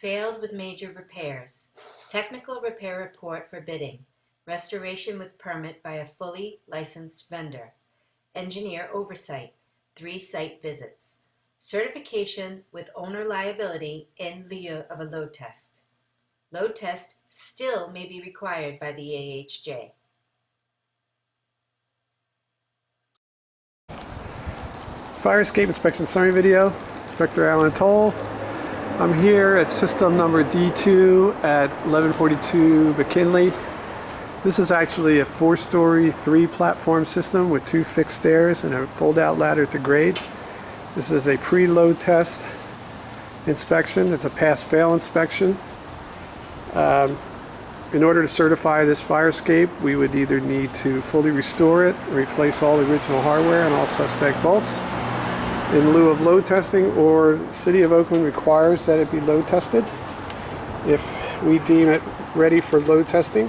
Failed with major repairs. Technical repair report for bidding. Restoration with permit by a fully licensed vendor. Engineer oversight. 3 site visits. Certification with owner liability in lieu of a load test. Load test still may be required by the AHJ. Fire escape inspection summary video. Inspector Alan Toll. I'm here at system number D2 at 1142 McKinley. This is actually a 4-story, 3-platform system with 2 fixed stairs and a fold-out ladder to grade. This is a pre-load test inspection. It's a pass-fail inspection. In order to certify this fire escape, we would either need to fully restore it, replace all the original hardware and all suspect bolts in lieu of load testing, or the City of Oakland requires that it be load tested if we deem it ready for load testing.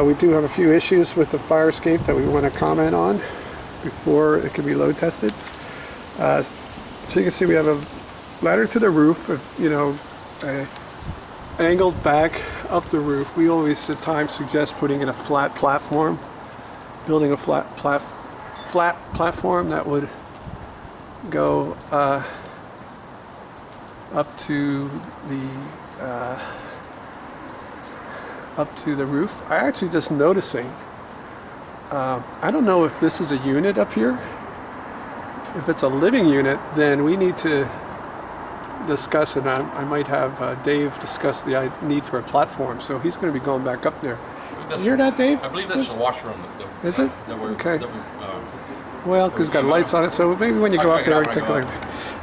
We do have a few issues with the fire escape that we want to comment on before it can be load tested. So you can see we have a ladder to the roof, angled back up the roof. We always at times suggest putting in a flat platform, building a flat platform that would go up to the roof. I actually just noticing, I don't know if this is a unit up here. If it's a living unit, then we need to discuss, and I might have Dave discuss the need for a platform. So he's going to be going back up there. You hear that, Dave? I believe that's the washroom. Is it? Okay. Well, because it's got lights on it, so maybe when you go up there, take a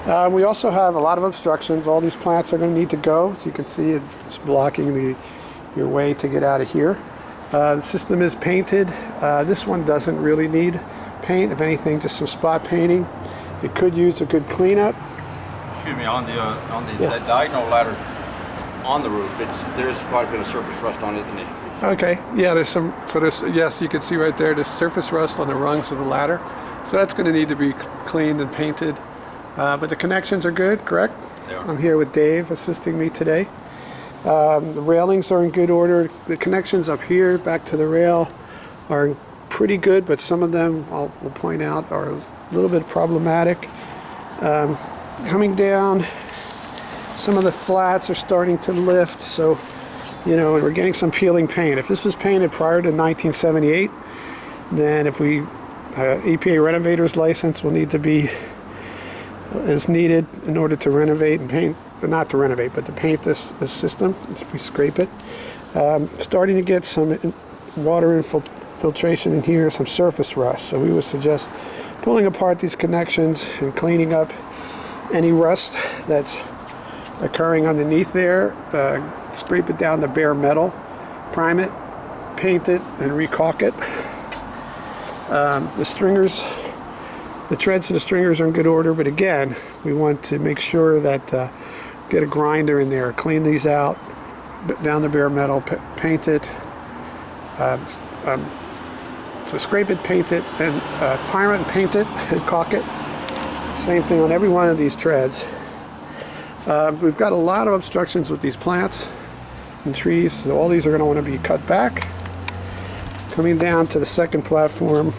look. We also have a lot of obstructions. All these plants are going to need to go. As you can see, it's blocking your way to get out of here. The system is painted. This one doesn't really need paint. If anything, just some spot painting. It could use a good cleanup. Excuse me, on the that diagonal ladder on the roof, there is quite a bit of surface rust on it. Okay, yeah, there's some. So yes, you can see right there, there's surface rust on the rungs of the ladder. So that's going to need to be cleaned and painted. But the connections are good, correct? They are. I'm here with Dave assisting me today. The railings are in good order. The connections up here back to the rail are pretty good, but some of them, we'll point out, are a little bit problematic. Coming down, some of the flats are starting to lift, so, and we're getting some peeling paint. If this was painted prior to 1978, then if we EPA renovator's license will need to be is needed in order to renovate and paint, not to renovate, but to paint this system if we scrape it. Starting to get some water infiltration in here, some surface rust. So we would suggest pulling apart these connections and cleaning up any rust that's occurring underneath there. Scrape it down to bare metal, prime it, paint it, and recaulk it. The stringers, the treads to the stringers are in good order, but again, we want to make sure that get a grinder in there, clean these out, down the bare metal, paint it. So scrape it, paint it, and prime it and paint it, and caulk it. Same thing on every one of these treads. We've got a lot of obstructions with these plants and trees, so all these are going to want to be cut back. Coming down to the second platform,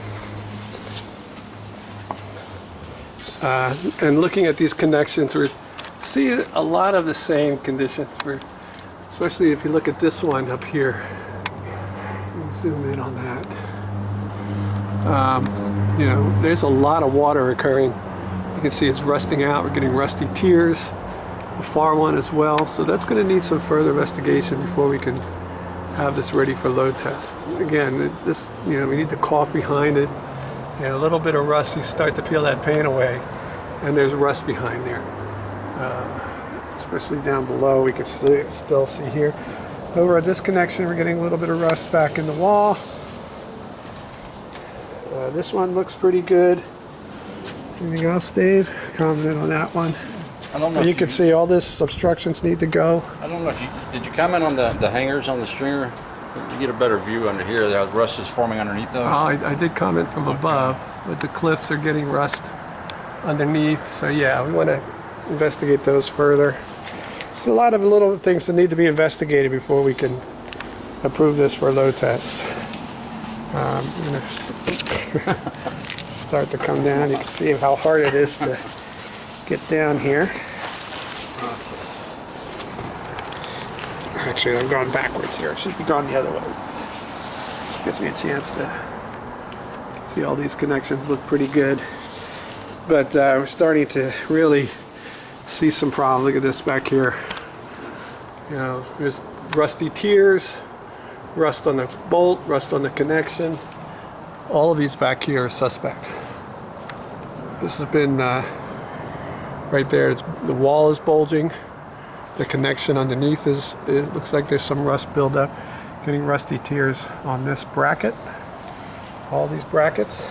and looking at these connections, we're seeing a lot of the same conditions. Especially if you look at this one up here. Let me zoom in on that. There's a lot of water occurring. You can see it's rusting out. We're getting rusty tiers. The far one as well. So that's going to need some further investigation before we can have this ready for load test. Again, we need to caulk behind it. And a little bit of rust, you start to peel that paint away, and there's rust behind there. Especially down below, we can still see here. Over at this connection, we're getting a little bit of rust back in the wall. This one looks pretty good. Anything else, Dave? Comment on that one. I don't know. You can see all this obstructions need to go. I don't know if did you comment on the hangers on the stringer? You get a better view under here. The rust is forming underneath those. I did comment from above, but the cliffs are getting rust underneath. So yeah, we want to investigate those further. there's a lot of little things that need to be investigated before we can approve this for a load test. I'm going to start to come down. You can see how hard it is to get down here. Actually, I'm going backwards here. I should be going the other way. This gives me a chance to see all these connections look pretty good. But we're starting to really see some problems. Look at this back here. You know, there's rusty tiers, rust on the bolt, rust on the connection. All of these back here are suspect. This has been right there. The wall is bulging. The connection underneath it looks like there's some rust buildup. Getting rusty tiers on this bracket. All these brackets.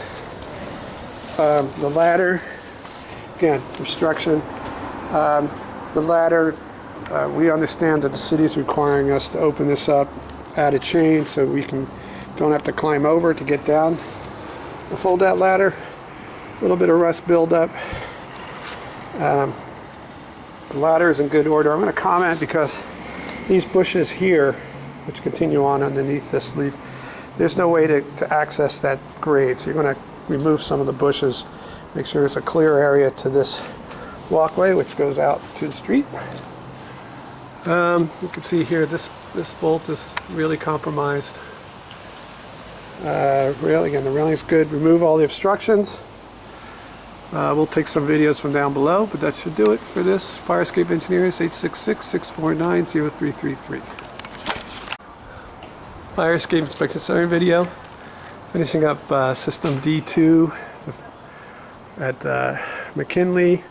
The ladder, again, obstruction. The ladder, we understand that the city is requiring us to open this up, add a chain so we don't have to climb over to get down the fold-out ladder. A little bit of rust buildup. The ladder is in good order. I'm going to comment because these bushes here, which continue on underneath this leaf, there's no way to access that grade. So you're going to remove some of the bushes, make sure there's a clear area to this walkway which goes out to the street. You can see here this bolt is really compromised. Again, the railing's good. Remove all the obstructions. We'll take some videos from down below, but that should do it for this. Fire Escape Engineers, 866-649-0333. Fire Escape Inspection Center video. Finishing up system D2 at McKinley.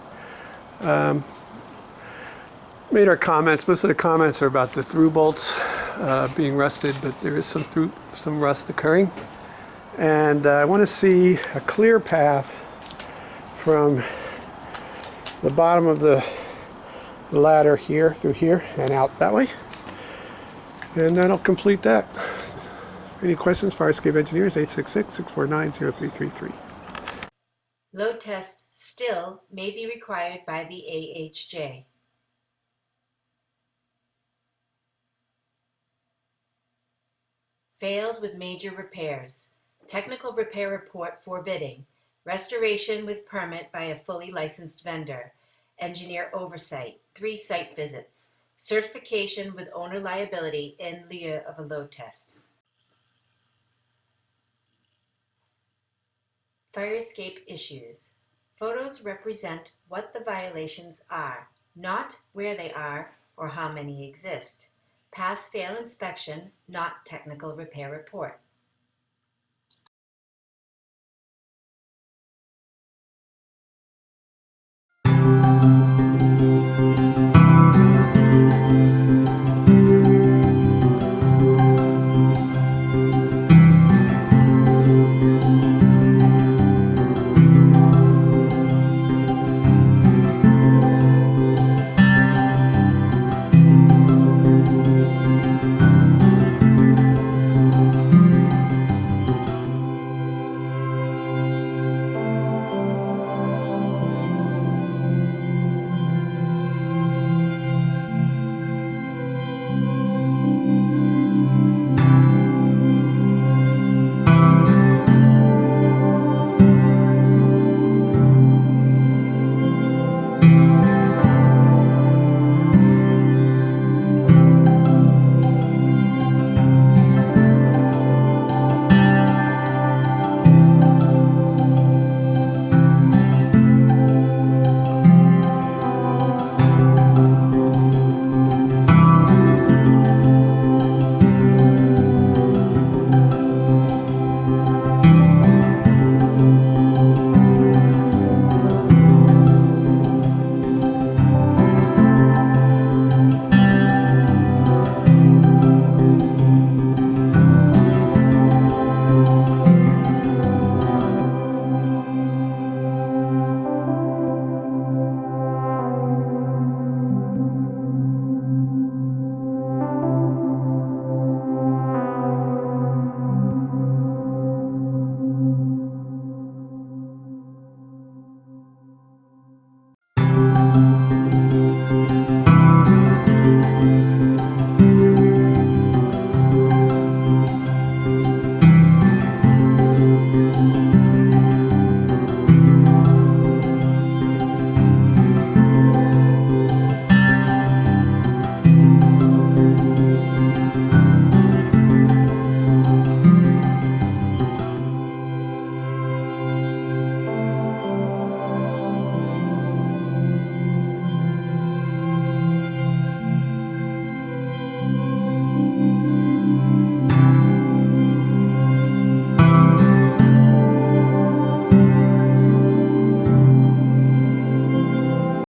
Made our comments. Most of the comments are about the through bolts being rusted, but there is some rust occurring. And I want to see a clear path from the bottom of the ladder here through here and out that way. And that'll complete that. Any questions? Fire Escape Engineers, 866-649-0333. Load test still may be required by the AHJ. Failed with major repairs. Technical repair report for bidding. Restoration with permit by a fully licensed vendor. Engineer oversight. 3 site visits. Certification with owner liability in lieu of a load test. Fire escape issues. Photos represent what the violations are, not where they are or how many exist. Pass-fail inspection, not technical repair report.